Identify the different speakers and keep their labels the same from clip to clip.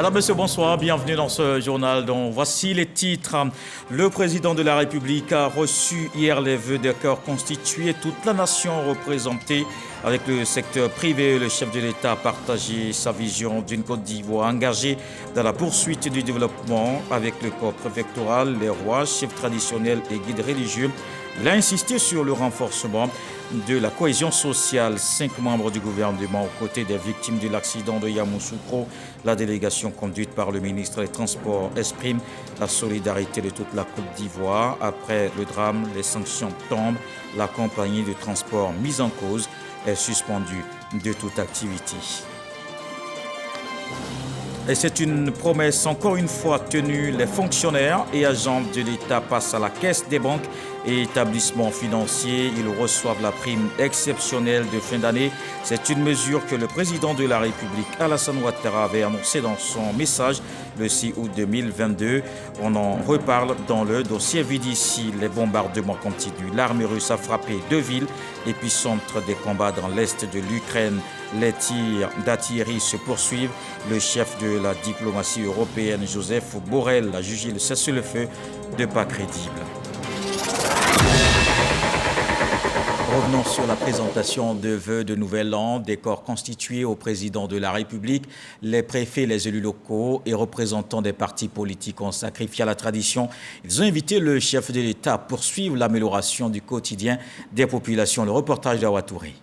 Speaker 1: Madame, Monsieur, bonsoir, bienvenue dans ce journal dont voici les titres. Le président de la République a reçu hier les vœux des corps constitués, toute la nation représentée avec le secteur privé. Le chef de l'État a partagé sa vision d'une Côte d'Ivoire engagée dans la poursuite du développement avec le corps préfectoral, les rois, chefs traditionnels et guides religieux. Il a insisté sur le renforcement de la cohésion sociale. 5 membres du gouvernement aux côtés des victimes de l'accident de Yamoussoukro. La délégation conduite par le ministre des Transports exprime la solidarité de toute la Côte d'Ivoire. Après le drame, les sanctions tombent. La compagnie de transport mise en cause est suspendue de toute activité. Et c'est une promesse encore une fois tenue. Les fonctionnaires et agents de l'État passent à la caisse des banques et établissements financiers. Ils reçoivent la prime exceptionnelle de fin d'année. C'est une mesure que le président de la République, Alassane Ouattara, avait annoncée dans son message le 6 août 2022. On en reparle dans le dossier vu d'ici. Les bombardements continuent. L'armée russe a frappé 2 villes, épicentre des combats dans l'est de l'Ukraine. Les tirs d'artillerie se poursuivent. Le chef de la diplomatie européenne, Joseph Borrell, a jugé le cessez-le-feu de pas crédible. Revenons sur la présentation de vœux de Nouvel An, des corps constitués au président de la République. Les préfets, les élus locaux et représentants des partis politiques ont sacrifié à la tradition. Ils ont invité le chef de l'État à poursuivre l'amélioration du quotidien des populations. Le reportage d'Awa Touré.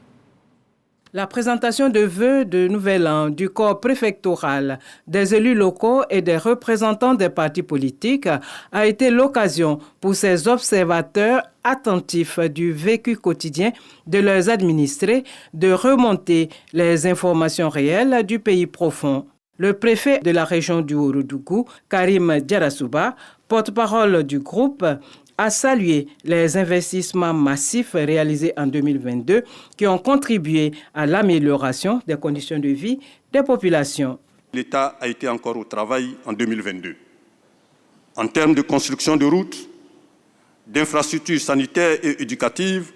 Speaker 2: La présentation de vœux de Nouvel An du corps préfectoral, des élus locaux et des représentants des partis politiques a été l'occasion pour ces observateurs attentifs du vécu quotidien de leurs administrés de remonter les informations réelles du pays profond. Le préfet de la région du Ourodougou, Karim Diarasouba, porte-parole du groupe, a salué les investissements massifs réalisés en 2022 qui ont contribué à l'amélioration des conditions de vie des populations.
Speaker 3: L'État a été encore au travail en 2022. En termes de construction de routes, d'infrastructures sanitaires et éducatives,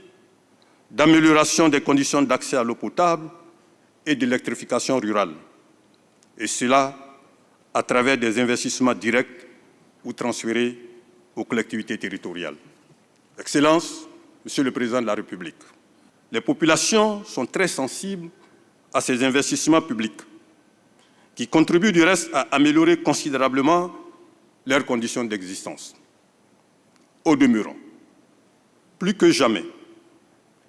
Speaker 3: d'amélioration des conditions d'accès à l'eau potable et d'électrification rurale. Et cela à travers des investissements directs ou transférés aux collectivités territoriales. Excellences, Monsieur le Président de la République, les populations sont très sensibles à ces investissements publics qui contribuent du reste à améliorer considérablement leurs conditions d'existence. Au demeurant, plus que jamais,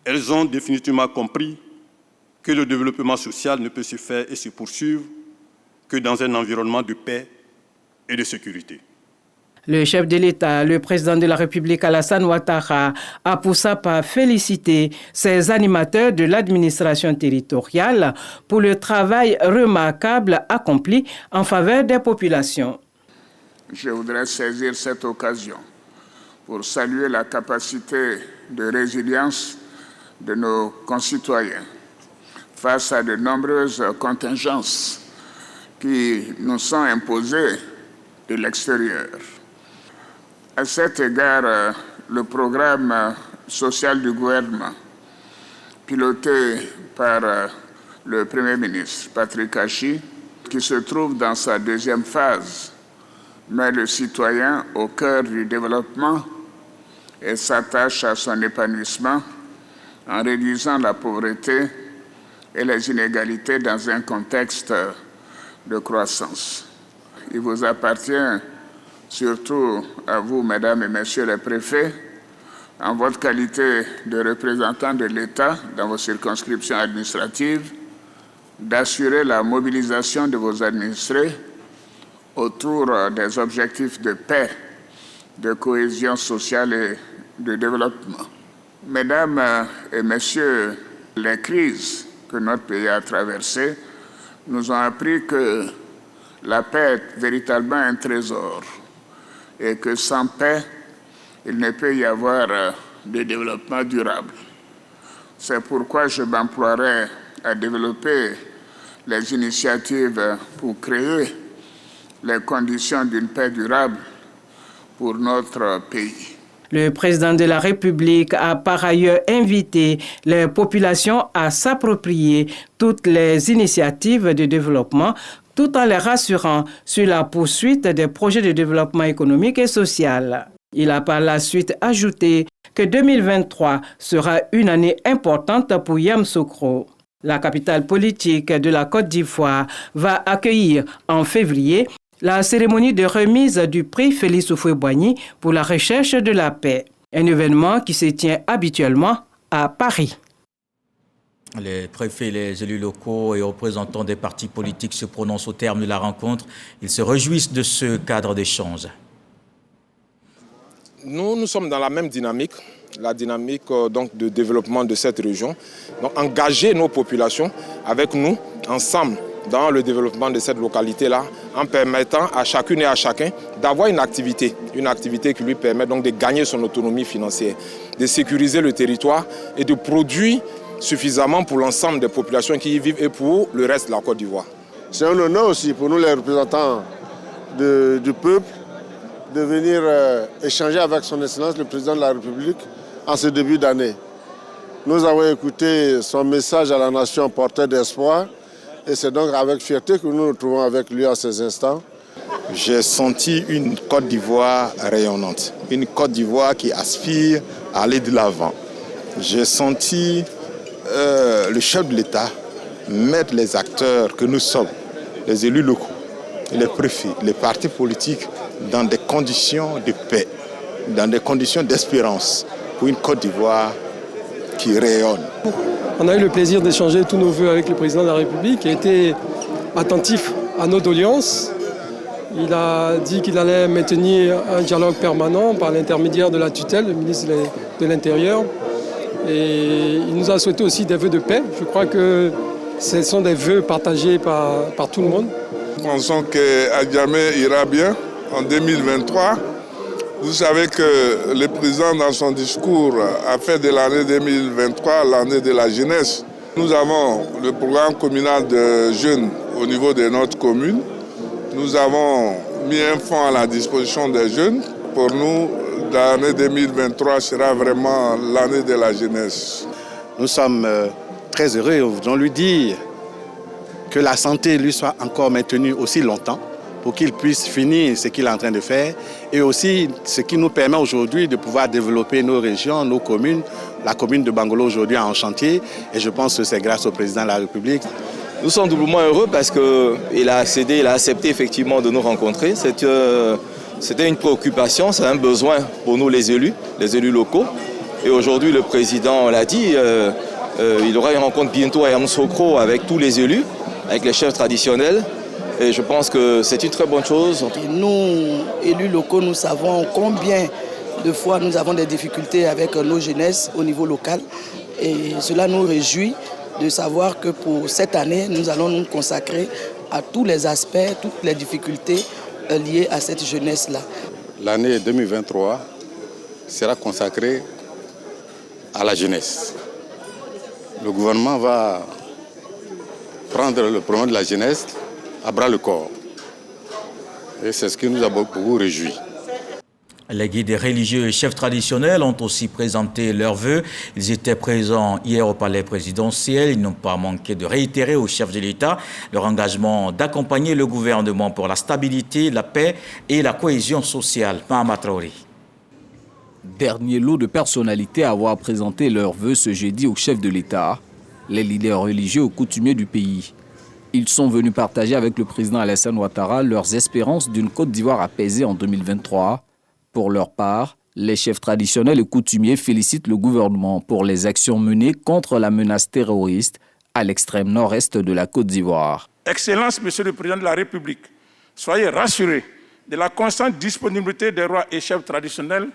Speaker 3: elles ont définitivement compris que le développement social ne peut se faire et se poursuivre que dans un environnement de paix et de sécurité.
Speaker 2: Le chef de l'État, le président de la République Alassane Ouattara, a pour sa part félicité ces animateurs de l'administration territoriale pour le travail remarquable accompli en faveur des populations.
Speaker 4: Je voudrais saisir cette occasion pour saluer la capacité de résilience de nos concitoyens face à de nombreuses contingences qui nous sont imposées de l'extérieur. À cet égard, le programme social du gouvernement, piloté par le Premier ministre Patrick Achi, qui se trouve dans sa 2e phase, met le citoyen au cœur du développement et s'attache à son épanouissement en réduisant la pauvreté et les inégalités dans un contexte de croissance. Il vous appartient, surtout à vous, Mesdames et Messieurs les préfets, en votre qualité de représentants de l'État dans vos circonscriptions administratives, d'assurer la mobilisation de vos administrés autour des objectifs de paix, de cohésion sociale et de développement. Mesdames et Messieurs, les crises que notre pays a traversées nous ont appris que la paix est véritablement un trésor et que sans paix, il ne peut y avoir de développement durable. C'est pourquoi je m'emploierai à développer les initiatives pour créer les conditions d'une paix durable pour notre pays.
Speaker 2: Le président de la République a par ailleurs invité les populations à s'approprier toutes les initiatives de développement tout en les rassurant sur la poursuite des projets de développement économique et social. Il a par la suite ajouté que 2023 sera une année importante pour Yamoussoukro. La capitale politique de la Côte d'Ivoire va accueillir en février la cérémonie de remise du prix Félix Houphouët-Boigny pour la recherche de la paix, un événement qui se tient habituellement à Paris.
Speaker 1: Les préfets, les élus locaux et représentants des partis politiques se prononcent au terme de la rencontre. Ils se réjouissent de ce cadre d'échange.
Speaker 5: Nous sommes dans la même dynamique, la dynamique donc, de développement de cette région. Donc, engager nos populations avec nous, ensemble, dans le développement de cette localité-là, en permettant à chacune et à chacun d'avoir une activité qui lui permet donc de gagner son autonomie financière, de sécuriser le territoire et de produire suffisamment pour l'ensemble des populations qui y vivent et pour le reste de la Côte d'Ivoire.
Speaker 6: C'est un honneur aussi pour nous les représentants du peuple de venir échanger avec son Excellence le Président de la République en ce début d'année. Nous avons écouté son message à la nation porteur d'espoir et c'est donc avec fierté que nous nous retrouvons avec lui à ces instants.
Speaker 7: J'ai senti une Côte d'Ivoire rayonnante, une Côte d'Ivoire qui aspire à aller de l'avant. J'ai senti le chef de l'État mettre les acteurs que nous sommes, les élus locaux, les préfets, les partis politiques, dans des conditions de paix, dans des conditions d'espérance pour une Côte d'Ivoire qui rayonne.
Speaker 8: On a eu le plaisir d'échanger tous nos vœux avec le président de la République qui a été attentif à nos doléances. Il a dit qu'il allait maintenir un dialogue permanent par l'intermédiaire de la tutelle, le ministre de l'Intérieur. Et il nous a souhaité aussi des vœux de paix. Je crois que ce sont des vœux partagés par tout le monde.
Speaker 9: Nous pensons qu'Adjamé ira bien en 2023. Vous savez que le président, dans son discours, a fait de l'année 2023 l'année de la jeunesse. Nous avons le programme communal de jeunes au niveau de notre commune. Nous avons mis un fonds à la disposition des jeunes. Pour nous, l'année 2023 sera vraiment l'année de la jeunesse.
Speaker 10: Nous sommes très heureux, nous voulons lui dire que la santé lui soit encore maintenue aussi longtemps pour qu'il puisse finir ce qu'il est en train de faire et aussi ce qui nous permet aujourd'hui de pouvoir développer nos régions, nos communes. La commune de Bangolo aujourd'hui est en chantier et je pense que c'est grâce au président de la République.
Speaker 11: Nous sommes doublement heureux parce qu'il a accepté effectivement de nous rencontrer. C'était une préoccupation, c'est un besoin pour nous les élus locaux. Et aujourd'hui, le président l'a dit, il aura une rencontre bientôt à Yamoussoukro avec tous les élus, avec les chefs traditionnels. Et je pense que c'est une très bonne chose.
Speaker 12: Et nous, élus locaux, nous savons combien de fois nous avons des difficultés avec nos jeunesses au niveau local. Et cela nous réjouit de savoir que pour cette année, nous allons nous consacrer à tous les aspects, toutes les difficultés liées à cette jeunesse-là.
Speaker 7: L'année 2023 sera consacrée à la jeunesse. Le gouvernement va prendre le problème de la jeunesse à bras le corps. Et c'est ce qui nous a beaucoup réjouis.
Speaker 1: Les guides religieux et chefs traditionnels ont aussi présenté leurs vœux. Ils étaient présents hier au palais présidentiel. Ils n'ont pas manqué de réitérer au chef de l'État leur engagement d'accompagner le gouvernement pour la stabilité, la paix et la cohésion sociale. Mahama Traoré.
Speaker 13: Dernier lot de personnalités à avoir présenté leurs vœux ce jeudi au chef de l'État, les leaders religieux ou coutumiers du pays. Ils sont venus partager avec le président Alassane Ouattara leurs espérances d'une Côte d'Ivoire apaisée en 2023. Pour leur part, les chefs traditionnels et coutumiers félicitent le gouvernement pour les actions menées contre la menace terroriste à l'extrême nord-est de la Côte d'Ivoire.
Speaker 14: Excellence, Monsieur le Président de la République, soyez rassurés de la constante disponibilité des rois et chefs traditionnels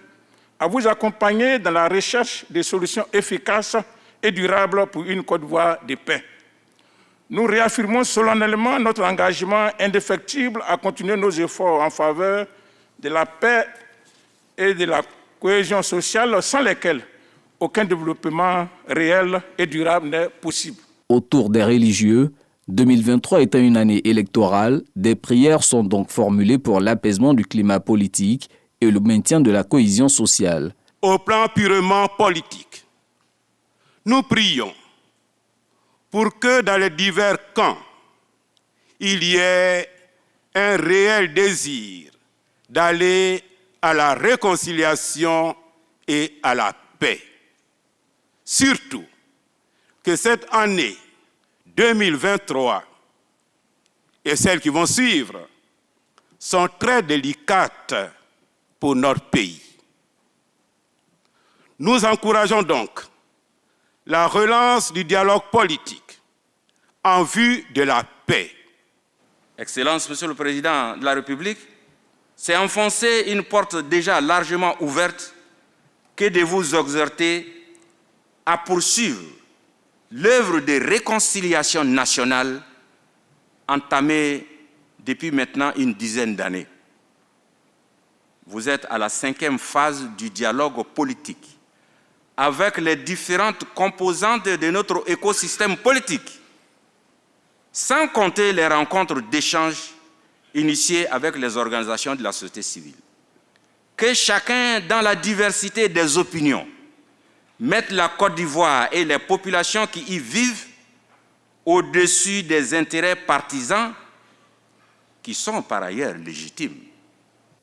Speaker 14: à vous accompagner dans la recherche de solutions efficaces et durables pour une Côte d'Ivoire de paix. Nous réaffirmons solennellement notre engagement indéfectible à continuer nos efforts en faveur de la paix et de la cohésion sociale sans lesquelles aucun développement réel et durable n'est possible.
Speaker 13: Autour des religieux, 2023 étant une année électorale, des prières sont donc formulées pour l'apaisement du climat politique et le maintien de la cohésion sociale.
Speaker 15: Au plan purement politique, nous prions pour que dans les divers camps, il y ait un réel désir d'aller à la réconciliation et à la paix. Surtout que cette année 2023 et celles qui vont suivre sont très délicates pour notre pays. Nous encourageons donc la relance du dialogue politique en vue de la paix.
Speaker 16: Excellence, Monsieur le Président de la République, c'est enfoncer une porte déjà largement ouverte que de vous exhorter à poursuivre l'œuvre de réconciliation nationale entamée depuis maintenant une dizaine d'années. Vous êtes à la 5e phase du dialogue politique avec les différentes composantes de notre écosystème politique, sans compter les rencontres d'échange initiées avec les organisations de la société civile. Que chacun, dans la diversité des opinions, mette la Côte d'Ivoire et les populations qui y vivent au-dessus des intérêts partisans qui sont par ailleurs légitimes.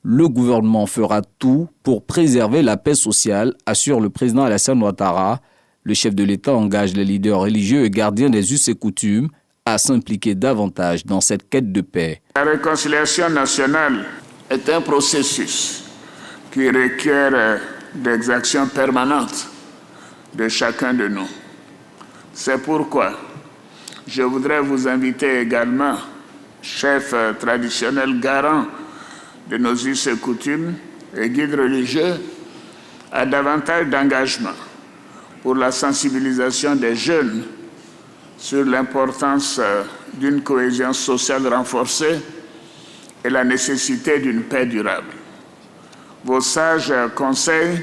Speaker 13: Le gouvernement fera tout pour préserver la paix sociale, assure le président Alassane Ouattara. Le chef de l'État engage les leaders religieux et gardiens des us et coutumes à s'impliquer davantage dans cette quête de paix.
Speaker 4: La réconciliation nationale est un processus qui requiert des actions permanentes de chacun de nous. C'est pourquoi je voudrais vous inviter également, chefs traditionnels garants de nos us et coutumes et guides religieux, à davantage d'engagement pour la sensibilisation des jeunes sur l'importance d'une cohésion sociale renforcée et la nécessité d'une paix durable. Vos sages conseils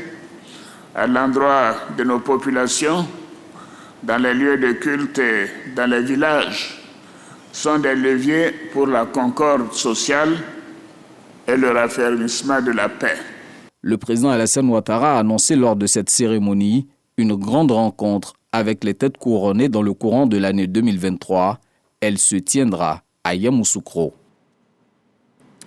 Speaker 4: à l'endroit de nos populations, dans les lieux de culte et dans les villages, sont des leviers pour la concorde sociale et le raffermissement de la paix.
Speaker 13: Le président Alassane Ouattara a annoncé lors de cette cérémonie une grande rencontre avec les têtes couronnées dans le courant de l'année 2023. Elle se tiendra à Yamoussoukro.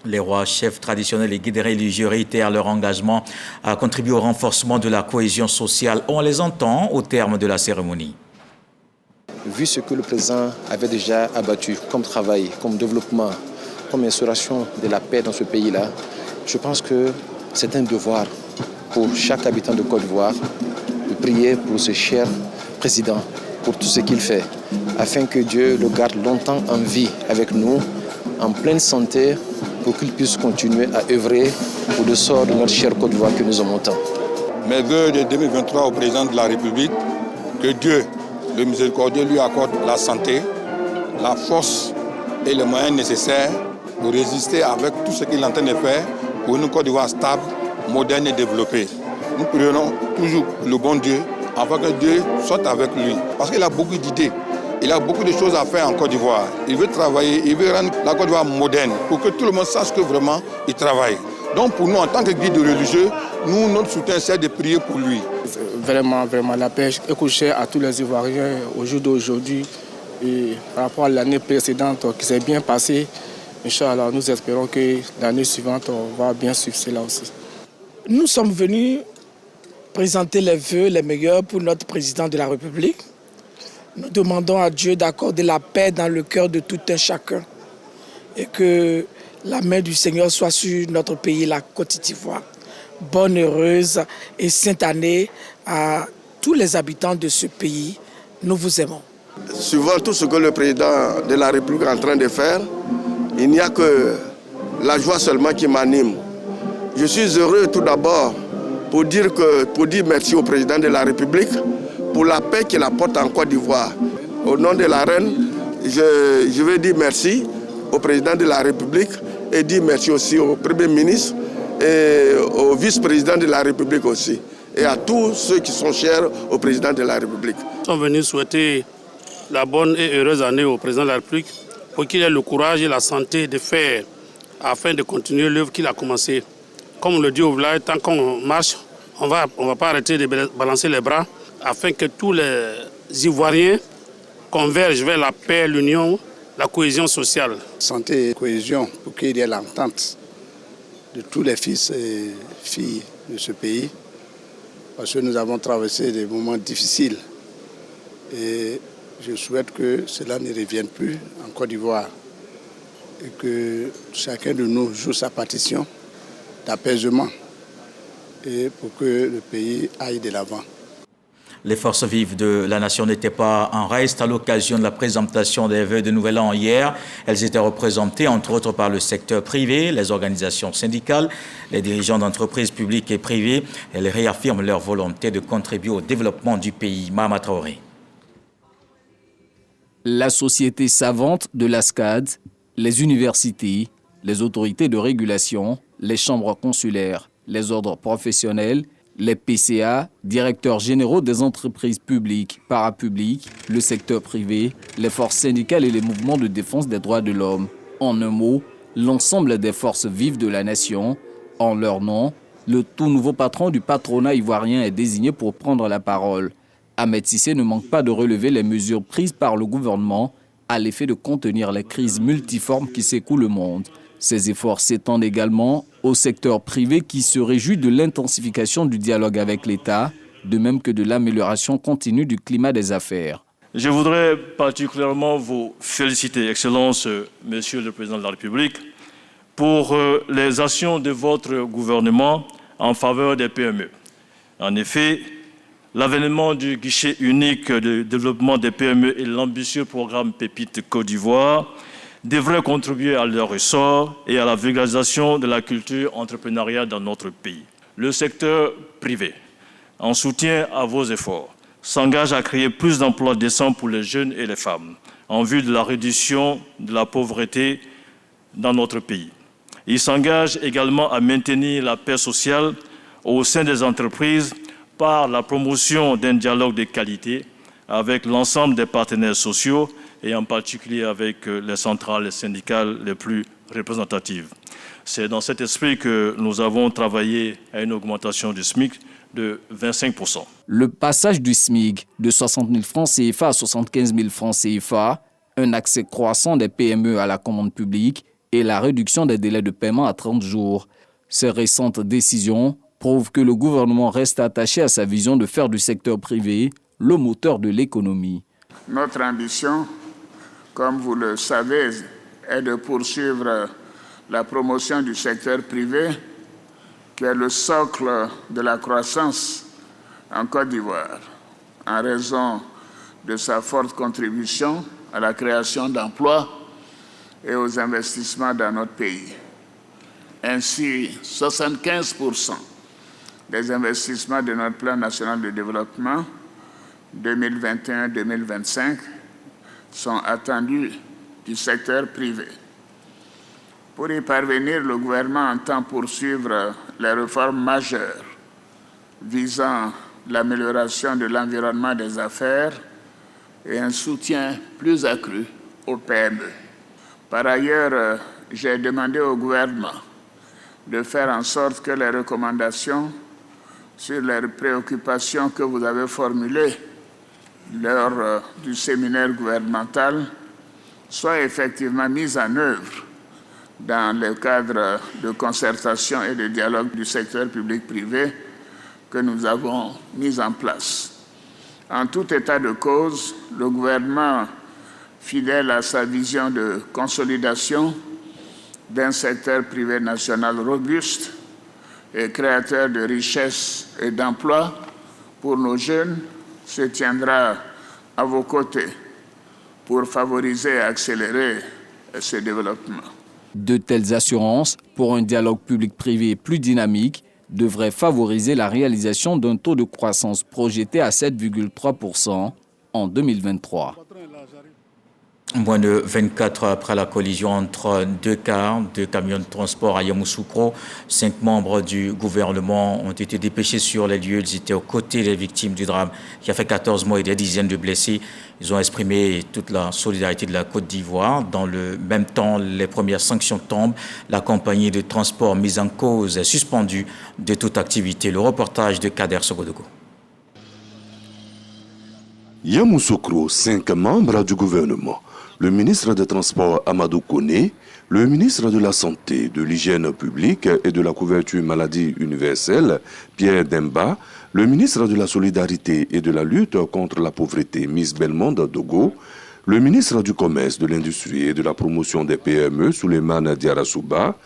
Speaker 1: Les rois, chefs traditionnels et guides religieux réitèrent leur engagement à contribuer au renforcement de la cohésion sociale. On les entend au terme de la cérémonie.
Speaker 17: Vu ce que le président avait déjà abattu comme travail, comme développement, comme instauration de la paix dans ce pays-là, je pense que c'est un devoir pour chaque habitant de Côte d'Ivoire de prier pour ce cher président, pour tout ce qu'il fait, afin que Dieu le garde longtemps en vie avec nous, en pleine santé, pour qu'il puisse continuer à œuvrer pour le sort de notre cher Côte d'Ivoire que nous aimons tant.
Speaker 7: Mes vœux de 2023 au président de la République, que Dieu, le miséricordieux, lui accorde la santé, la force et les moyens nécessaires pour résister avec tout ce qu'il est en train de faire pour une Côte d'Ivoire stable, moderne et développée. Nous prions toujours le bon Dieu afin que Dieu soit avec lui. Parce qu'il a beaucoup d'idées, il a beaucoup de choses à faire en Côte d'Ivoire. Il veut travailler, il veut rendre la Côte d'Ivoire moderne pour que tout le monde sache que vraiment il travaille. Donc pour nous, en tant que guide religieux, notre soutien, c'est de prier pour lui.
Speaker 18: Vraiment, la paix est couchée à tous les Ivoiriens au jour d'aujourd'hui. Et par rapport à l'année précédente qui s'est bien passée, Inch'Allah, nous espérons que l'année suivante, on va bien suivre cela aussi.
Speaker 12: Nous sommes venus présenter les vœux les meilleurs pour notre président de la République. Nous demandons à Dieu d'accorder la paix dans le cœur de tout un chacun et que la main du Seigneur soit sur notre pays, la Côte d'Ivoire. Bonne, heureuse et sainte année à tous les habitants de ce pays. Nous vous aimons.
Speaker 6: Suivant tout ce que le président de la République est en train de faire, il n'y a que la joie seulement qui m'anime. Je suis heureux tout d'abord pour dire merci au président de la République pour la paix qu'il apporte en Côte d'Ivoire. Au nom de la reine, je veux dire merci au président de la République et dire merci aussi au Premier ministre et au vice-président de la République aussi, et à tous ceux qui sont chers au président de la République.
Speaker 19: Nous sommes venus souhaiter la bonne et heureuse année au président de la République pour qu'il ait le courage et la santé de faire afin de continuer l'œuvre qu'il a commencée. Comme on le dit au village, tant qu'on marche, on va pas arrêter de balancer les bras afin que tous les Ivoiriens convergent vers la paix, l'union, la cohésion sociale.
Speaker 20: Santé et cohésion pour qu'il y ait l'entente de tous les fils et filles de ce pays, parce que nous avons traversé des moments difficiles et je souhaite que cela ne revienne plus en Côte d'Ivoire et que chacun de nous joue sa partition d'apaisement et pour que le pays aille de l'avant.
Speaker 1: Les forces vives de la nation n'étaient pas en reste à l'occasion de la présentation des vœux de Nouvel An hier. Elles étaient représentées entre autres par le secteur privé, les organisations syndicales, les dirigeants d'entreprises publiques et privées. Elles réaffirment leur volonté de contribuer au développement du pays. Mahama Traoré.
Speaker 13: La société savante de l'ASCAD, les universités, les autorités de régulation, les chambres consulaires, les ordres professionnels, les PCA, directeurs généraux des entreprises publiques, parapubliques, le secteur privé, les forces syndicales et les mouvements de défense des droits de l'homme. En un mot, l'ensemble des forces vives de la nation. En leur nom, le tout nouveau patron du patronat ivoirien est désigné pour prendre la parole. Ahmed Cissé ne manque pas de relever les mesures prises par le gouvernement à l'effet de contenir les crises multiformes qui secouent le monde. Ces efforts s'étendent également au secteur privé qui se réjouit de l'intensification du dialogue avec l'État, de même que de l'amélioration continue du climat des affaires.
Speaker 21: Je voudrais particulièrement vous féliciter, Excellence, Monsieur le Président de la République, pour les actions de votre gouvernement en faveur des PME. En effet, l'avènement du guichet unique de développement des PME et l'ambitieux programme Pépite Côte d'Ivoire devraient contribuer à leur essor et à la vulgarisation de la culture entrepreneuriale dans notre pays. Le secteur privé, en soutien à vos efforts, s'engage à créer plus d'emplois décents pour les jeunes et les femmes, en vue de la réduction de la pauvreté dans notre pays. Il s'engage également à maintenir la paix sociale au sein des entreprises par la promotion d'un dialogue de qualité avec l'ensemble des partenaires sociaux et en particulier avec les centrales syndicales les plus représentatives. C'est dans cet esprit que nous avons travaillé à une augmentation du SMIC de 25%.
Speaker 13: Le passage du SMIC de 60 000 francs CFA à 75 000 francs CFA, un accès croissant des PME à la commande publique et la réduction des délais de paiement à 30 jours. Ces récentes décisions prouvent que le gouvernement reste attaché à sa vision de faire du secteur privé le moteur de l'économie.
Speaker 4: Notre ambition, comme vous le savez, est de poursuivre la promotion du secteur privé, qui est le socle de la croissance en Côte d'Ivoire, en raison de sa forte contribution à la création d'emplois et aux investissements dans notre pays. Ainsi, 75% des investissements de notre plan national de développement 2021-2025 sont attendus du secteur privé. Pour y parvenir, le gouvernement entend poursuivre les réformes majeures visant l'amélioration de l'environnement des affaires et un soutien plus accru aux PME. Par ailleurs, j'ai demandé au gouvernement de faire en sorte que les recommandations sur les préoccupations que vous avez formulées lors du séminaire gouvernemental soient effectivement mises en œuvre dans le cadre de concertation et de dialogue du secteur public-privé que nous avons mis en place. En tout état de cause, le gouvernement, fidèle à sa vision de consolidation d'un secteur privé national robuste et créateur de richesses et d'emplois pour nos jeunes, se tiendra à vos côtés pour favoriser et accélérer ce développement.
Speaker 13: De telles assurances pour un dialogue public-privé plus dynamique devraient favoriser la réalisation d'un taux de croissance projeté à 7,3% en 2023.
Speaker 1: Moins de 24 heures après la collision entre deux camions de transport à Yamoussoukro, 5 membres du gouvernement ont été dépêchés sur les lieux. Ils étaient aux côtés des victimes du drame qui a fait 14 morts et des dizaines de blessés. Ils ont exprimé toute la solidarité de la Côte d'Ivoire. Dans le même temps, les premières sanctions tombent. La compagnie de transport mise en cause est suspendue de toute activité. Le reportage de Kader Sogodogo.
Speaker 22: Yamoussoukro, 5 membres du gouvernement,
Speaker 3: le ministre des Transports Amadou Koné, le ministre de la Santé, de l'Hygiène publique et de la couverture maladie universelle, Pierre Demba, le ministre de la Solidarité et de la lutte contre la pauvreté, Miss Belmonde Dogo, le ministre du Commerce, de l'Industrie et de la promotion des PME, Souleymane Diarra-Souba,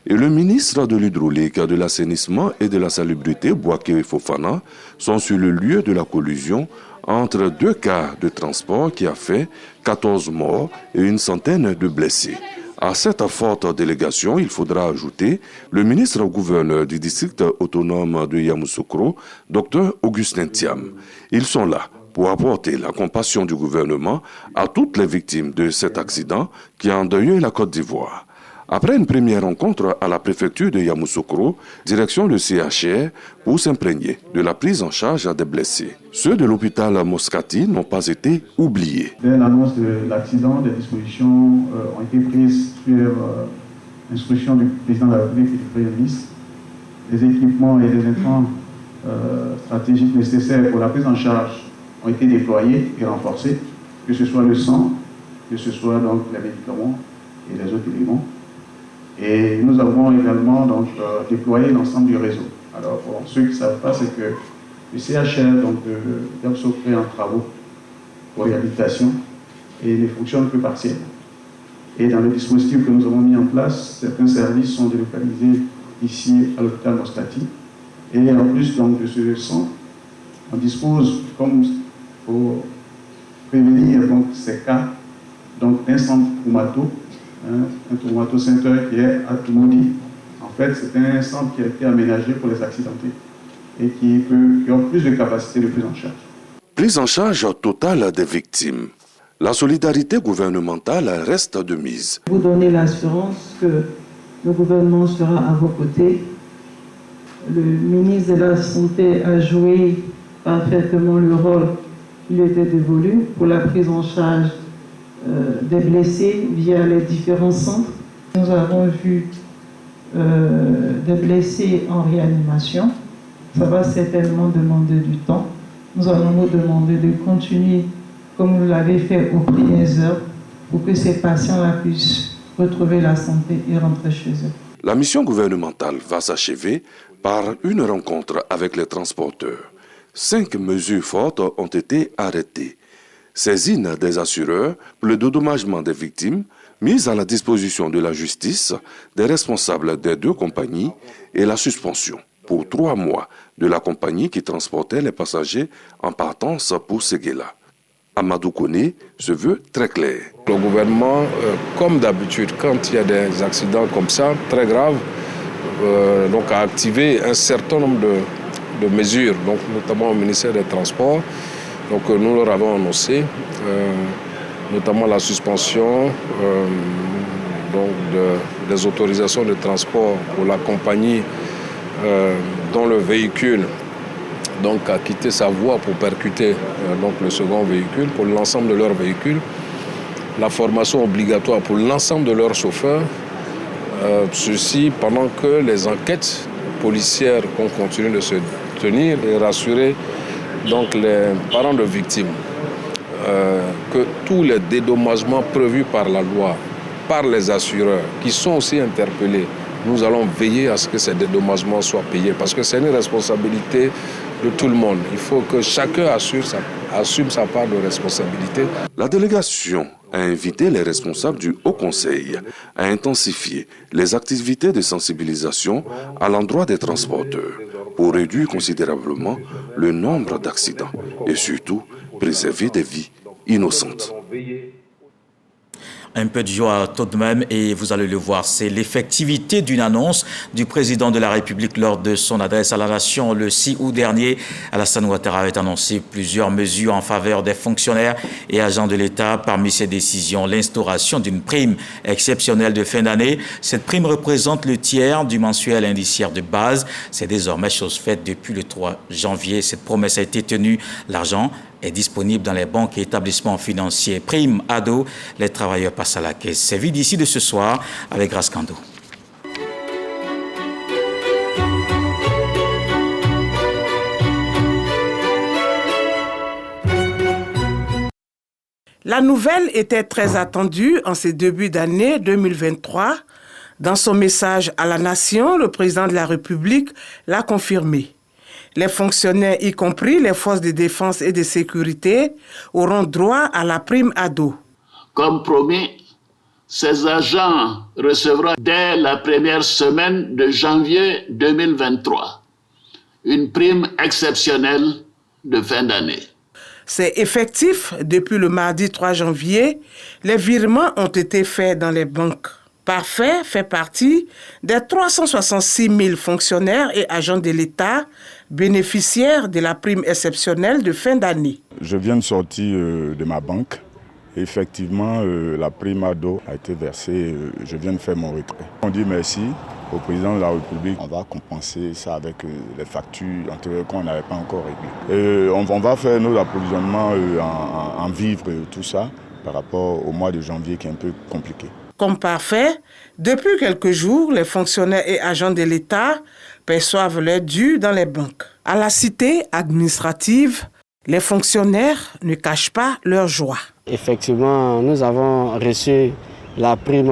Speaker 3: et le ministre de l'Hydraulique, de l'Assainissement et de la Salubrité, Bouaké Fofana, sont sur le lieu de la collision entre deux cas de transport qui a fait 14 morts et une centaine de blessés. À cette forte délégation, il faudra ajouter le ministre-gouverneur du district autonome de Yamoussoukro, Dr Augustin Thiam. Ils sont là pour apporter la compassion du gouvernement à toutes les victimes de cet accident qui a endeuillé la Côte d'Ivoire. Après une première rencontre à la préfecture de Yamoussoukro, direction le CHR pour s'imprégner de la prise en charge des blessés. Ceux de l'hôpital Moscati n'ont pas été oubliés.
Speaker 22: Dès l'annonce de l'accident, des dispositions ont été prises sur instruction du président de la République et du Premier ministre. Les équipements et les intrants stratégiques nécessaires pour la prise en charge ont été déployés et renforcés, que ce soit le sang, que ce soit donc les médicaments et les autres éléments. Et nous avons également donc, déployé l'ensemble du réseau. Alors, pour ceux qui ne savent pas, c'est que le CHR donc, de Yamoussoukro est en travaux pour réhabilitation et ne fonctionne que partiellement. Et dans le dispositif que nous avons mis en place, certains services sont délocalisés ici à l'hôpital Moscati. Et en plus donc, de ce centre, on dispose, comme pour prévenir donc, ces cas, d'un centre traumato, un traumato-center qui est à Toumoudi. En fait, c'est un centre qui a été aménagé pour les accidentés et qui a plus de capacité de prise en charge.
Speaker 3: Prise en charge totale des victimes. La solidarité gouvernementale reste de mise.
Speaker 23: Vous donnez l'assurance que le gouvernement sera à vos côtés. Le ministre de la Santé a joué parfaitement le rôle qui lui était dévolu pour la prise en charge des blessés via les différents centres. Nous avons vu des blessés en réanimation. Ça va certainement demander du temps. Nous allons nous demander de continuer comme vous l'avez fait aux premières heures pour que ces patients-là puissent retrouver la santé et rentrer chez eux.
Speaker 3: La mission gouvernementale va s'achever par une rencontre avec les transporteurs. 5 mesures fortes ont été arrêtées. Saisine des assureurs pour le dédommagement des victimes, mise à la disposition de la justice des responsables des 2 compagnies et la suspension pour 3 mois de la compagnie qui transportait les passagers en partance pour Séguéla. Amadou Koné se veut très clair.
Speaker 24: Le gouvernement, comme d'habitude, quand il y a des accidents comme ça, très graves, donc a activé un certain nombre de mesures, donc notamment au ministère des Transports. Donc nous leur avons annoncé notamment la suspension des autorisations de transport pour la compagnie dont le véhicule donc, a quitté sa voie pour percuter donc, le second véhicule, pour l'ensemble de leurs véhicules. La formation obligatoire pour l'ensemble de leurs chauffeurs, ceci pendant que les enquêtes policières qu'on continue de se tenir et rassurer donc les parents de victimes que tous les dédommagements prévus par la loi, par les assureurs, qui sont aussi interpellés, nous allons veiller à ce que ces dédommagements soient payés parce que c'est une responsabilité de tout le monde. Il faut que chacun assume sa part de responsabilité.
Speaker 3: La délégation a invité les responsables du Haut Conseil à intensifier les activités de sensibilisation à l'endroit des transporteurs pour réduire considérablement le nombre d'accidents et surtout préserver des vies innocentes.
Speaker 1: Un peu de joie tout de même et vous allez le voir, c'est l'effectivité d'une annonce du président de la République lors de son adresse à la nation le 6 août dernier. Alassane Ouattara avait annoncé plusieurs mesures en faveur des fonctionnaires et agents de l'État. Parmi ces décisions, l'instauration d'une prime exceptionnelle de fin d'année. Cette prime représente le tiers du mensuel indiciaire de base. C'est désormais chose faite depuis le 3 janvier. Cette promesse a été tenue. L'argent est disponible dans les banques et établissements financiers. Prime ado, les travailleurs passent à la caisse. C'est vu d'ici de ce soir avec Grace Kando.
Speaker 2: La nouvelle était très attendue en ces débuts d'année 2023. Dans son message à la nation, le président de la République l'a confirmé. Les fonctionnaires, y compris les forces de défense et de sécurité, auront droit à la prime ado.
Speaker 5: Comme promis, ces agents recevront dès la première semaine de janvier 2023 une prime exceptionnelle de fin d'année.
Speaker 2: C'est effectif depuis le mardi 3 janvier. Les virements ont été faits dans les banques. Parfait fait partie des 366 000 fonctionnaires et agents de l'État bénéficiaires de la prime exceptionnelle de fin d'année.
Speaker 8: Je viens de sortir de ma banque. Effectivement, la prime ado a été versée. Je viens de faire mon retrait. On dit merci au président de la République. On va compenser ça avec les factures antérieures qu'on n'avait pas encore réglées. On va faire nos approvisionnements en vivres et tout ça par rapport au mois de janvier qui est un peu compliqué.
Speaker 2: Comme parfait, depuis quelques jours, les fonctionnaires et agents de l'État perçoivent leurs dû dans les banques. À la cité administrative, les fonctionnaires ne cachent pas leur joie.
Speaker 9: Effectivement, nous avons reçu la prime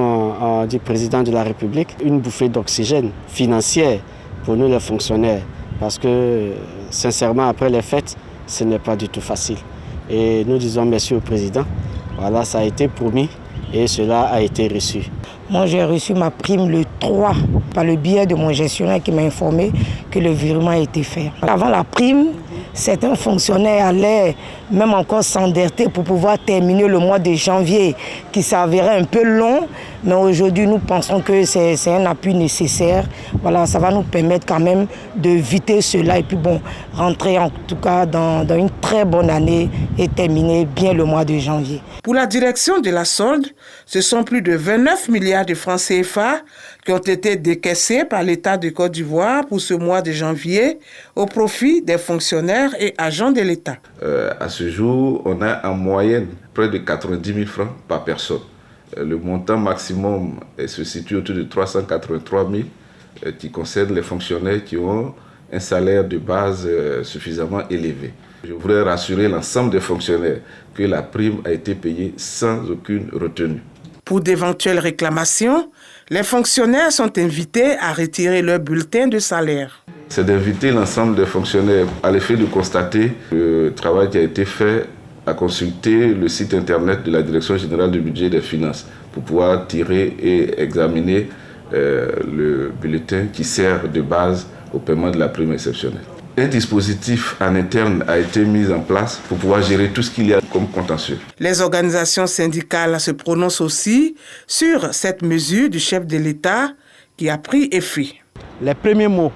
Speaker 9: du président de la République, une bouffée d'oxygène financière pour nous les fonctionnaires. Parce que, sincèrement, après les fêtes, ce n'est pas du tout facile. Et nous disons merci au président. Voilà, ça a été promis. Et cela a été reçu.
Speaker 25: Moi, j'ai reçu ma prime le 3 par le biais de mon gestionnaire qui m'a informé que le virement a été fait. Avant la prime, certains fonctionnaires allaient même encore s'endetter pour pouvoir terminer le mois de janvier, qui s'avérait un peu long. Mais aujourd'hui, nous pensons que c'est un appui nécessaire. Voilà, ça va nous permettre quand même d'éviter cela et puis rentrer en tout cas dans une très bonne année et terminer bien le mois de janvier.
Speaker 2: Pour la direction de la solde, ce sont plus de 29 milliards de francs CFA qui ont été décaissés par l'État de Côte d'Ivoire pour ce mois de janvier au profit des fonctionnaires et agents de l'État.
Speaker 26: À ce jour, on a en moyenne près de 90 000 francs par personne. Le montant maximum se situe autour de 383 000 qui concerne les fonctionnaires qui ont un salaire de base suffisamment élevé. Je voudrais rassurer l'ensemble des fonctionnaires que la prime a été payée sans aucune retenue.
Speaker 2: Pour d'éventuelles réclamations, les fonctionnaires sont invités à retirer leur bulletin de salaire.
Speaker 26: C'est d'inviter l'ensemble des fonctionnaires à l'effet de constater le travail qui a été fait, à consulter le site internet de la Direction générale du budget et des finances pour pouvoir tirer et examiner le bulletin qui sert de base au paiement de la prime exceptionnelle. Un dispositif en interne a été mis en place pour pouvoir gérer tout ce qu'il y a comme contentieux.
Speaker 2: Les organisations syndicales se prononcent aussi sur cette mesure du chef de l'État qui a pris effet.
Speaker 10: Les premiers mots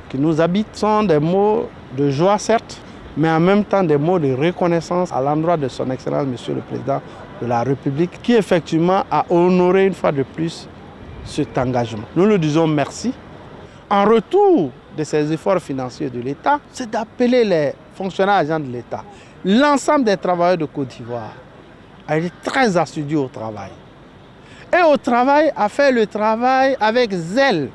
Speaker 10: qui nous habitent sont des mots de joie, certes, mais en même temps des mots de reconnaissance à l'endroit de son Excellence, Monsieur le Président de la République, qui effectivement a honoré une fois de plus cet engagement. Nous lui disons merci. En retour de ces efforts financiers de l'État, c'est d'appeler les fonctionnaires agents de l'État, l'ensemble des travailleurs de Côte d'Ivoire, à être très assidus au travail. Et au travail, à faire le travail avec zèle,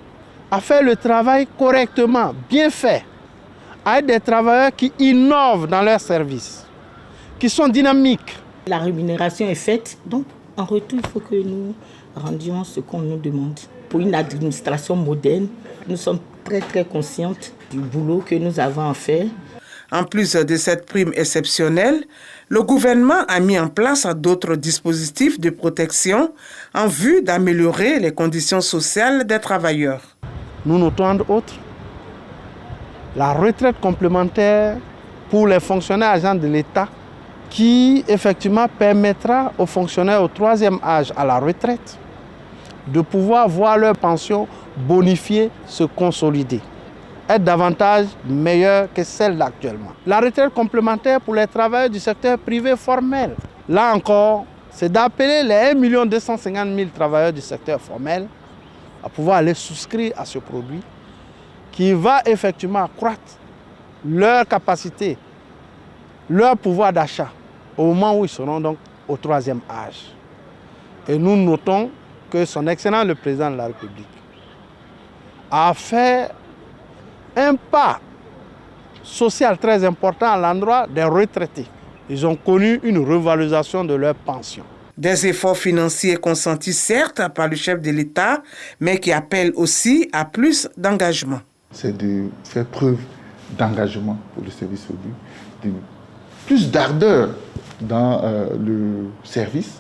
Speaker 10: à faire le travail correctement, bien fait, à être des travailleurs qui innovent dans leurs services, qui sont dynamiques.
Speaker 25: La rémunération est faite, donc en retour, il faut que nous rendions ce qu'on nous demande. Pour une administration moderne, nous sommes très conscientes du boulot que nous avons à faire.
Speaker 2: En plus de cette prime exceptionnelle, le gouvernement a mis en place d'autres dispositifs de protection en vue d'améliorer les conditions sociales des travailleurs.
Speaker 10: Nous notons entre autres la retraite complémentaire pour les fonctionnaires agents de l'État qui effectivement permettra aux fonctionnaires au 3e âge à la retraite de pouvoir voir leur pension bonifiée se consolider, être davantage meilleure que celle d'actuellement. La retraite complémentaire pour les travailleurs du secteur privé formel. Là encore, c'est d'appeler les 1 250 000 travailleurs du secteur formel à pouvoir aller souscrire à ce produit qui va effectivement accroître leur capacité, leur pouvoir d'achat au moment où ils seront donc au 3e âge. Et nous notons que son Excellence le Président de la République a fait un pas social très important à l'endroit des retraités.
Speaker 7: ils ont connu une revalorisation de leur pension.
Speaker 2: Des efforts financiers consentis certes par le chef de l'État, mais qui appellent aussi à plus d'engagement.
Speaker 11: C'est de faire preuve d'engagement pour le service public, de plus d'ardeur dans le service,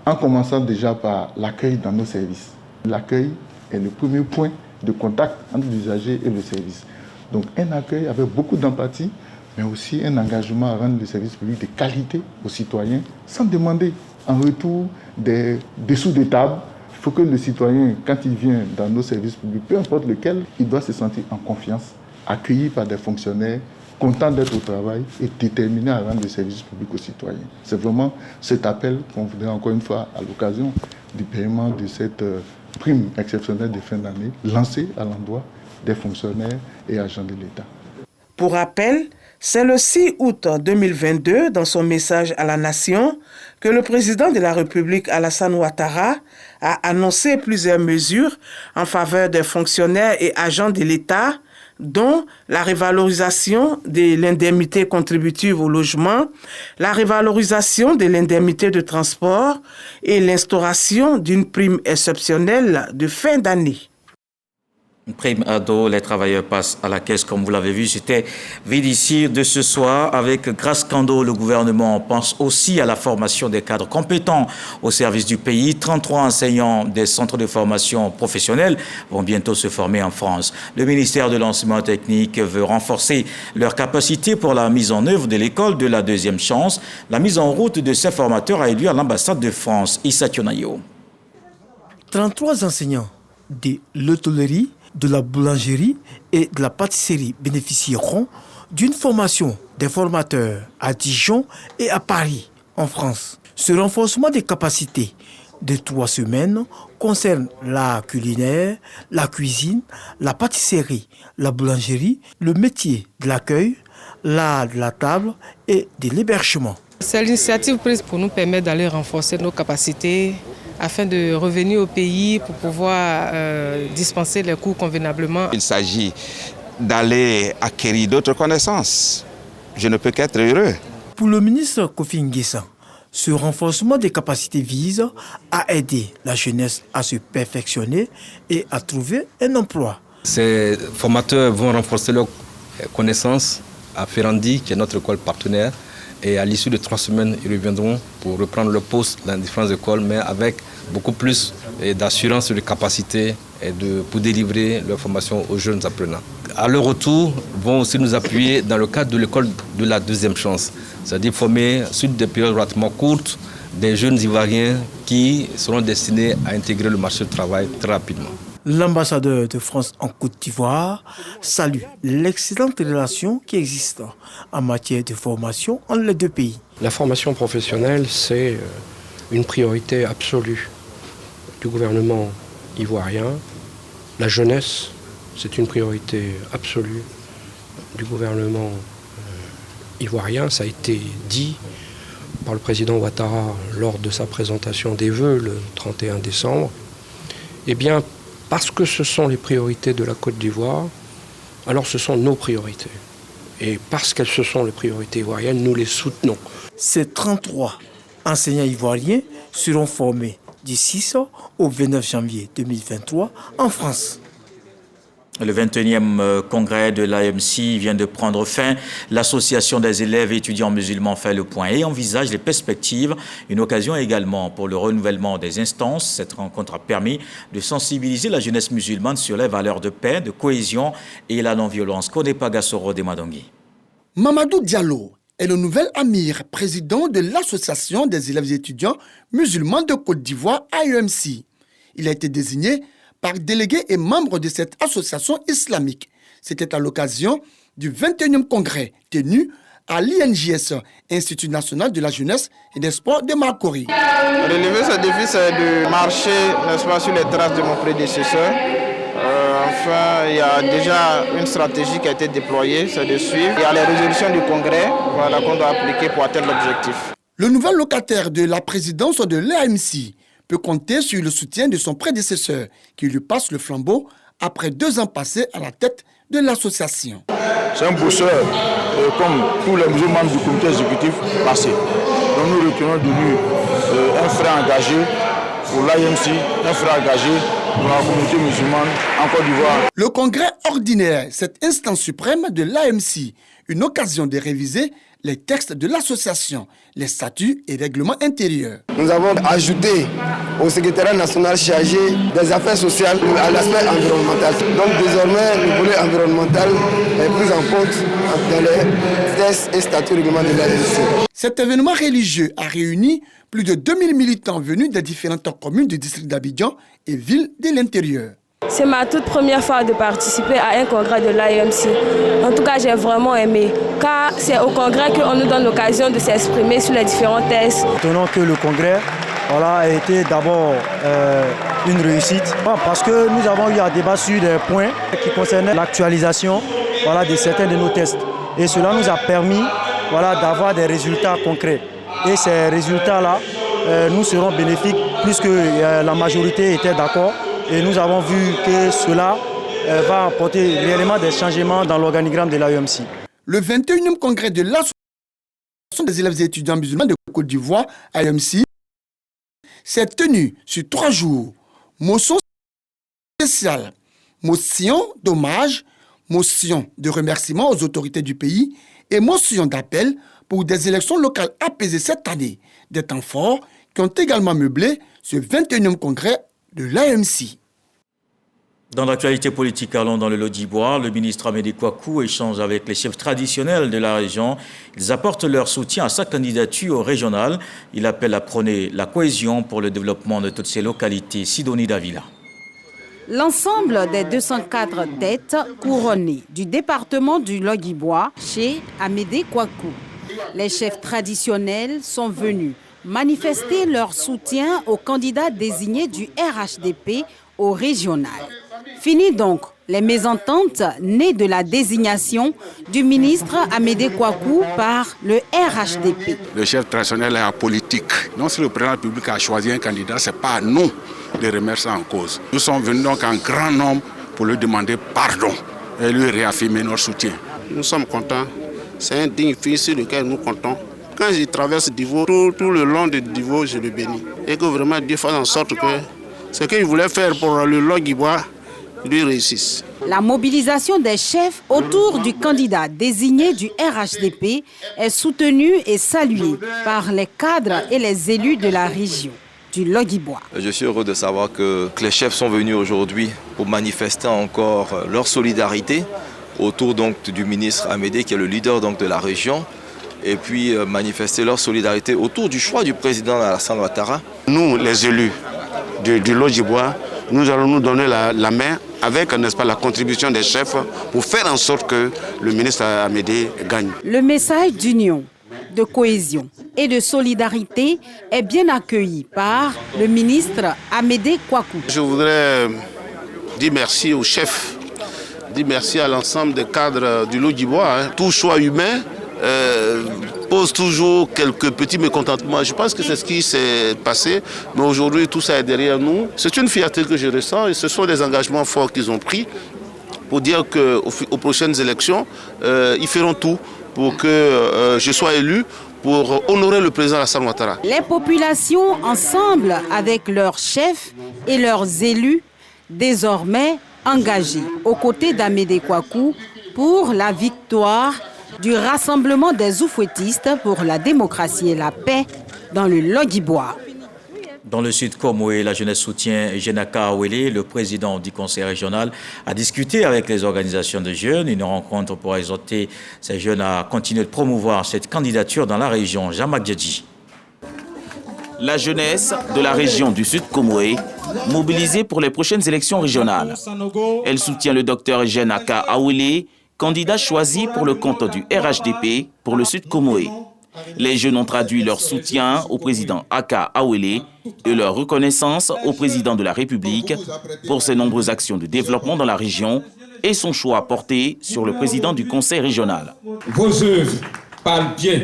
Speaker 11: en commençant déjà par l'accueil dans nos services. L'accueil est le premier point de contact entre l'usager et le service. Donc un accueil avec beaucoup d'empathie, mais aussi un engagement à rendre le service public de qualité aux citoyens, sans demander en retour des dessous de table. Il faut que le citoyen, quand il vient dans nos services publics, peu importe lequel, il doit se sentir en confiance, accueilli par des fonctionnaires, content d'être au travail et déterminé à rendre le service public aux citoyens. C'est vraiment cet appel qu'on voudrait encore une fois, à l'occasion du paiement de cette prime exceptionnelle de fin d'année, lancée à l'endroit des fonctionnaires et agents de l'État.
Speaker 2: Pour rappel, c'est le 6 août 2022, dans son message à la nation, que le président de la République, Alassane Ouattara, a annoncé plusieurs mesures en faveur des fonctionnaires et agents de l'État, dont la revalorisation de l'indemnité contributive au logement, la revalorisation de l'indemnité de transport et l'instauration d'une prime exceptionnelle de fin d'année.
Speaker 1: Prime ado, les travailleurs passent à la caisse, comme vous l'avez vu. C'était Védici de ce soir. Avec Grâce Kando, le gouvernement pense aussi à la formation des cadres compétents au service du pays. 33 enseignants des centres de formation professionnelle vont bientôt se former en France. Le ministère de l'Enseignement technique veut renforcer leurs capacités pour la mise en œuvre de l'école de la deuxième chance. La mise en route de ces formateurs a eu lieu à l'ambassade de France. Issa Tionayo.
Speaker 14: 33 enseignants de l'hôtellerie, de la boulangerie et de la pâtisserie bénéficieront d'une formation des formateurs à Dijon et à Paris, en France. Ce renforcement des capacités de 3 semaines concerne la culinaire, la cuisine, la pâtisserie, la boulangerie, le métier de l'accueil, l'art de la table et de l'hébergement.
Speaker 15: C'est l'initiative prise pour nous permettre d'aller renforcer nos capacités afin de revenir au pays pour pouvoir dispenser les cours convenablement.
Speaker 16: Il s'agit d'aller acquérir d'autres connaissances. Je ne peux qu'être heureux.
Speaker 14: Pour le ministre Kofi Nguessan, ce renforcement des capacités vise à aider la jeunesse à se perfectionner et à trouver un emploi.
Speaker 17: Ces formateurs vont renforcer leurs connaissances à Ferrandi, qui est notre école partenaire. Et à l'issue de 3 semaines, ils reviendront pour reprendre leur poste dans différentes écoles, mais avec beaucoup plus d'assurance sur les capacités et pour délivrer leur formation aux jeunes apprenants. À leur retour, ils vont aussi nous appuyer dans le cadre de l'école de la deuxième chance, c'est-à-dire former, suite des périodes relativement courtes, des jeunes Ivoiriens qui seront destinés à intégrer le marché du travail très rapidement.
Speaker 14: L'ambassadeur de France en Côte d'Ivoire salue l'excellente relation qui existe en matière de formation entre les deux pays.
Speaker 27: La formation professionnelle, c'est une priorité absolue du gouvernement ivoirien. La jeunesse, c'est une priorité absolue du gouvernement ivoirien. Ça a été dit par le président Ouattara lors de sa présentation des vœux le 31 décembre. Eh bien, parce que ce sont les priorités de la Côte d'Ivoire, alors ce sont nos priorités. Et parce qu'elles ce sont les priorités ivoiriennes, nous les soutenons.
Speaker 14: Ces 33 enseignants ivoiriens seront formés du 6 au 29 janvier 2023 en France.
Speaker 1: Le 21e congrès de l'AMC vient de prendre fin. L'association des élèves et étudiants musulmans fait le point et envisage les perspectives. Une occasion également pour le renouvellement des instances. Cette rencontre a permis de sensibiliser la jeunesse musulmane sur les valeurs de paix, de cohésion et la non-violence. Konepa Gassoro de Madongi.
Speaker 28: Mamadou Diallo est le nouvel amir président de l'association des élèves et étudiants musulmans de Côte d'Ivoire, AEMC. Il a été désigné par délégué et membre de cette association islamique. C'était à l'occasion du 21e congrès tenu à l'INJS, Institut national de la jeunesse et des sports de Marcory.
Speaker 29: Relever ce défi, c'est de marcher, n'est-ce pas, sur les traces de mon prédécesseur. Enfin, il y a déjà une stratégie qui a été déployée, c'est de suivre. Il y a les résolutions du congrès qu'on doit appliquer pour atteindre l'objectif.
Speaker 28: Le nouvel locataire de la présidence de l'AMC peut compter sur le soutien de son prédécesseur qui lui passe le flambeau après 2 ans passés à la tête de l'association.
Speaker 29: C'est un bosseur,
Speaker 4: comme tous les membres du comité exécutif passé. Donc nous retenons de lui un frère engagé pour l'AMC, un frère engagé pour la communauté musulmane en Côte d'Ivoire.
Speaker 28: Le congrès ordinaire, cette instance suprême de l'AMC, une occasion de réviser les textes de l'association, les statuts et règlements intérieurs.
Speaker 6: Nous avons ajouté au secrétariat national chargé des affaires sociales à l'aspect environnemental. Donc désormais, le volet environnemental est pris en compte dans les textes et statuts règlements de l'AMC.
Speaker 28: Cet événement religieux a réuni plus de 2000 militants venus des différentes communes du district d'Abidjan et villes de l'intérieur.
Speaker 12: C'est ma toute première fois de participer à un congrès de l'AMC. En tout cas, j'ai vraiment aimé, car c'est au congrès qu'on nous donne l'occasion de s'exprimer sur les différents textes.
Speaker 14: Tenons que le congrès a été d'abord une réussite, parce que nous avons eu à débattre sur des points qui concernaient l'actualisation de certains de nos tests. Et cela nous a permis d'avoir des résultats concrets. Et ces résultats-là nous seront bénéfiques puisque la majorité était d'accord. Et nous avons vu que cela va apporter réellement des changements dans l'organigramme de l'AEMC.
Speaker 28: Le 21e congrès de l'Association des élèves et étudiants musulmans de Côte d'Ivoire, AEMC, s'est tenu sur 3 jours. Motion spéciale, motion d'hommage, motion de remerciement aux autorités du pays et motion d'appel pour des élections locales apaisées cette année. Des temps forts qui ont également meublé ce 21e congrès de l'AMC.
Speaker 1: Dans l'actualité politique, allons dans le Lot-d'Ivoire. Le ministre Amédée Kouakou échange avec les chefs traditionnels de la région. Ils apportent leur soutien à sa candidature régionale. Il appelle à prôner la cohésion pour le développement de toutes ces localités. Sidonie Davila.
Speaker 13: L'ensemble des 204 têtes couronnées du département du Lot-d'Ivoire chez Amédée Kouakou. Les chefs traditionnels sont venus manifester leur soutien aux candidats désignés du RHDP au régional. Fini donc les mésententes nées de la désignation du ministre Amédée Kouakou par le RHDP.
Speaker 18: Le chef traditionnel est apolitique. Non, si le président de la République a choisi un candidat, ce n'est pas à nous de remettre ça en cause. Nous sommes venus donc en grand nombre pour lui demander pardon et lui réaffirmer notre soutien.
Speaker 29: Nous sommes contents. C'est un digne fils sur lequel nous comptons. Quand je traverse Divo, tout le long de Divo, je le bénis. Et que vraiment Dieu fasse en sorte que ce qu'il voulait faire pour le Lot-d'Ivoire lui réussisse.
Speaker 13: La mobilisation des chefs autour du candidat désigné du RHDP est soutenue et saluée par les cadres et les élus de la région du Lot-d'Ivoire.
Speaker 19: Je suis heureux de savoir que les chefs sont venus aujourd'hui pour manifester encore leur solidarité autour donc du ministre Amédée, qui est le leader donc de la région, et puis manifester leur solidarité autour du choix du président Alassane Ouattara.
Speaker 29: Nous, les élus du Lot-d'Ivoire, nous allons nous donner la main avec, n'est-ce pas, la contribution des chefs pour faire en sorte que le ministre Amédée gagne.
Speaker 13: Le message d'union, de cohésion et de solidarité est bien accueilli par le ministre Amédée Kouakou.
Speaker 29: Je voudrais dire merci aux chefs, dire merci à l'ensemble des cadres du Lot-d'Ivoire. Tout choix humain pose toujours quelques petits mécontentements. Je pense que c'est ce qui s'est passé, mais aujourd'hui tout ça est derrière nous. C'est une fierté que je ressens et ce sont des engagements forts qu'ils ont pris pour dire qu'aux prochaines élections, ils feront tout pour que je sois élu pour honorer le président Alassane Ouattara.
Speaker 13: Les populations, ensemble avec leurs chefs et leurs élus, désormais engagés aux côtés d'Amédée Kouakou pour la victoire du rassemblement des oufouettistes pour la démocratie et la paix dans le Lot-d'Ivoire.
Speaker 1: Dans le sud Comoé, la jeunesse soutient Jenaka Awele. Le président du conseil régional a discuté avec les organisations de jeunes. Une rencontre pour exhorter ces jeunes à continuer de promouvoir cette candidature dans la région. Jamak Djedji.
Speaker 20: La jeunesse de la région du sud Comoé, mobilisée pour les prochaines élections régionales. Elle soutient le docteur Jenaka Awele, candidat choisi pour le compte du RHDP pour le sud Comoé. Les jeunes ont traduit leur soutien au président Aka Awele et leur reconnaissance au président de la République pour ses nombreuses actions de développement dans la région et son choix porté sur le président du conseil régional.
Speaker 21: Vos œuvres parlent bien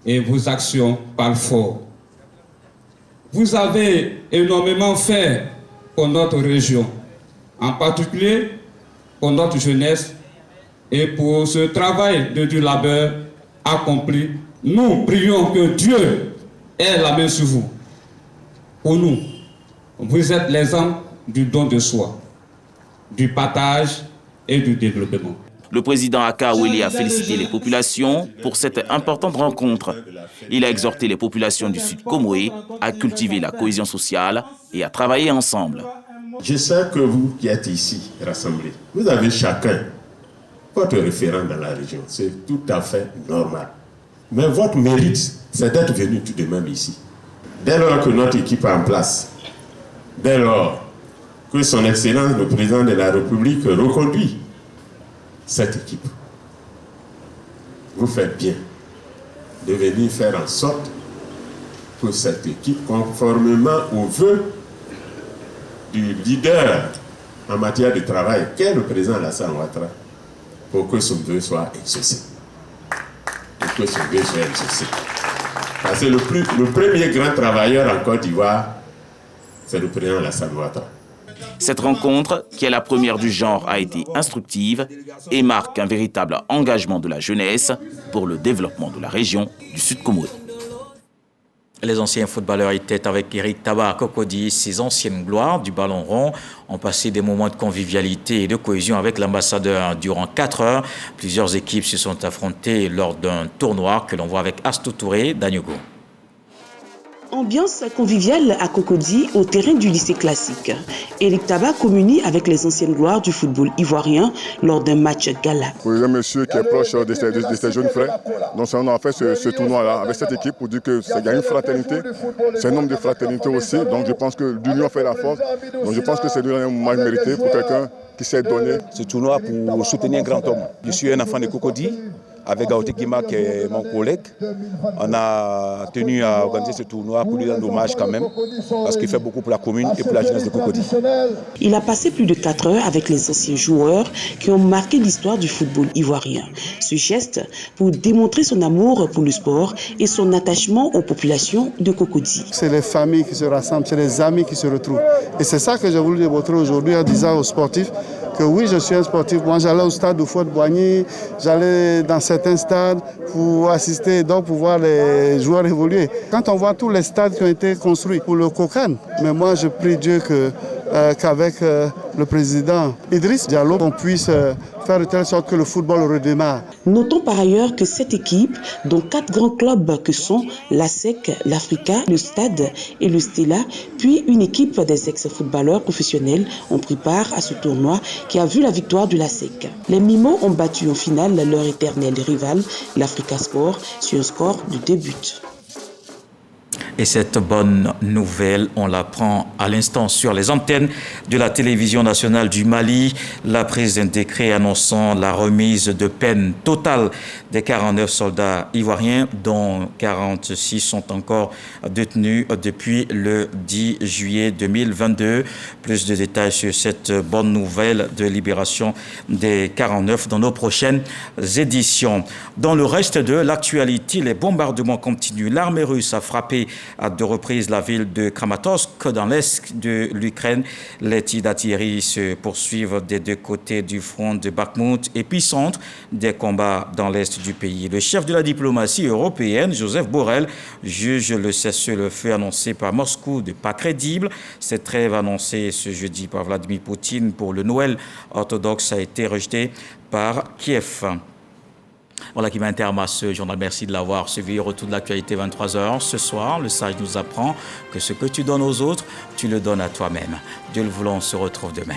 Speaker 21: et vos actions parlent fort. Vous avez énormément fait pour notre région, en particulier pour notre jeunesse et pour ce travail de dur labeur accompli, nous prions que Dieu ait la main sur vous. Pour nous, vous êtes les âmes du don de soi, du partage et du développement.
Speaker 20: Le président Aka Awele a félicité les populations pour cette importante rencontre. Il a exhorté les populations du Sud Comoé à cultiver la cohésion sociale et à travailler ensemble.
Speaker 3: Je sais que vous qui êtes ici rassemblés, vous avez chacun votre référent dans la région. C'est tout à fait normal. Mais votre mérite, c'est d'être venu tout de même ici. Dès lors que notre équipe est en place, dès lors que son Excellence, le président de la République, reconduit cette équipe, vous faites bien de venir faire en sorte que cette équipe, conformément aux vœux du leader en matière de travail, qu'est le président Alassane Ouattara, pour que son vœu soit exaucé. Pour que son vœu soit exaucé. Parce que le premier grand travailleur en Côte d'Ivoire, c'est le président Alassane Ouattara.
Speaker 20: Cette rencontre, qui est la première du genre, a été instructive et marque un véritable engagement de la jeunesse pour le développement de la région du Sud Comoé.
Speaker 1: Les anciens footballeurs étaient avec Eric Taba à Cocody. Ses anciennes gloires du ballon rond ont passé des moments de convivialité et de cohésion avec l'ambassadeur. Durant 4 heures, plusieurs équipes se sont affrontées lors d'un tournoi que l'on voit avec Astou Touré d'Agnogo.
Speaker 5: Ambiance conviviale à Cocody, au terrain du lycée classique. Eric Taba communie avec les anciennes gloires du football ivoirien lors d'un match gala.
Speaker 8: Pour un monsieur qui est proche de ses jeunes frères, donc on a fait ce tournoi-là avec cette équipe pour dire qu'il y a une fraternité, c'est un homme de fraternité aussi, donc je pense que l'union fait la force, donc je pense que c'est un match mérité pour quelqu'un qui s'est donné.
Speaker 9: Ce tournoi pour soutenir un grand homme. Je suis un enfant de Cocody. Avec Gaoté Kima, qui est mon collègue, on a tenu à organiser ce tournoi pour lui rendre hommage quand même, parce qu'il fait beaucoup pour la commune et pour la jeunesse de Cocody.
Speaker 5: Il a passé plus de 4 heures avec les anciens joueurs qui ont marqué l'histoire du football ivoirien. Ce geste pour démontrer son amour pour le sport et son attachement aux populations de Cocody.
Speaker 22: C'est les familles qui se rassemblent, c'est les amis qui se retrouvent. Et c'est ça que j'ai voulu démontrer aujourd'hui en disant aux sportifs que oui, je suis un sportif. Moi, j'allais au stade de Fort-Boigny, j'allais dans certains stades pour assister, donc pour voir les joueurs évoluer. Quand on voit tous les stades qui ont été construits pour le COCAN, mais moi, je prie Dieu qu'avec le président Idriss Diallo, on puisse faire de telle sorte que le football redémarre.
Speaker 5: Notons par ailleurs que cette équipe, dont 4 grands clubs que sont l'ASEC, l'Africa, le Stade et le Stella, puis une équipe des ex-footballeurs professionnels ont pris part à ce tournoi qui a vu la victoire de l'ASEC. Les Mimos ont battu en finale leur éternel rival, l'Africa Sport, sur un score de 2 buts.
Speaker 1: Et cette bonne nouvelle, on l'apprend à l'instant sur les antennes de la télévision nationale du Mali. La prise d'un décret annonçant la remise de peine totale des 49 soldats ivoiriens, dont 46 sont encore détenus depuis le 10 juillet 2022. Plus de détails sur cette bonne nouvelle de libération des 49 dans nos prochaines éditions. Dans le reste de l'actualité, les bombardements continuent. L'armée russe a frappé à 2 reprises la ville de Kramatorsk dans l'est de l'Ukraine. Les tirs d'artillerie se poursuivent des 2 côtés du front de Bakhmout, épicentre des combats dans l'est du pays. Le chef de la diplomatie européenne, Joseph Borrell, juge le cessez-le-feu annoncé par Moscou de pas crédible. Cette trêve annoncée ce jeudi par Vladimir Poutine pour le Noël orthodoxe a été rejetée par Kiev. Voilà qui met un terme à ce journal. Merci de l'avoir suivi. Retour de l'actualité 23h. Ce soir, le sage nous apprend que ce que tu donnes aux autres, tu le donnes à toi-même. Dieu le voulant, on se retrouve demain.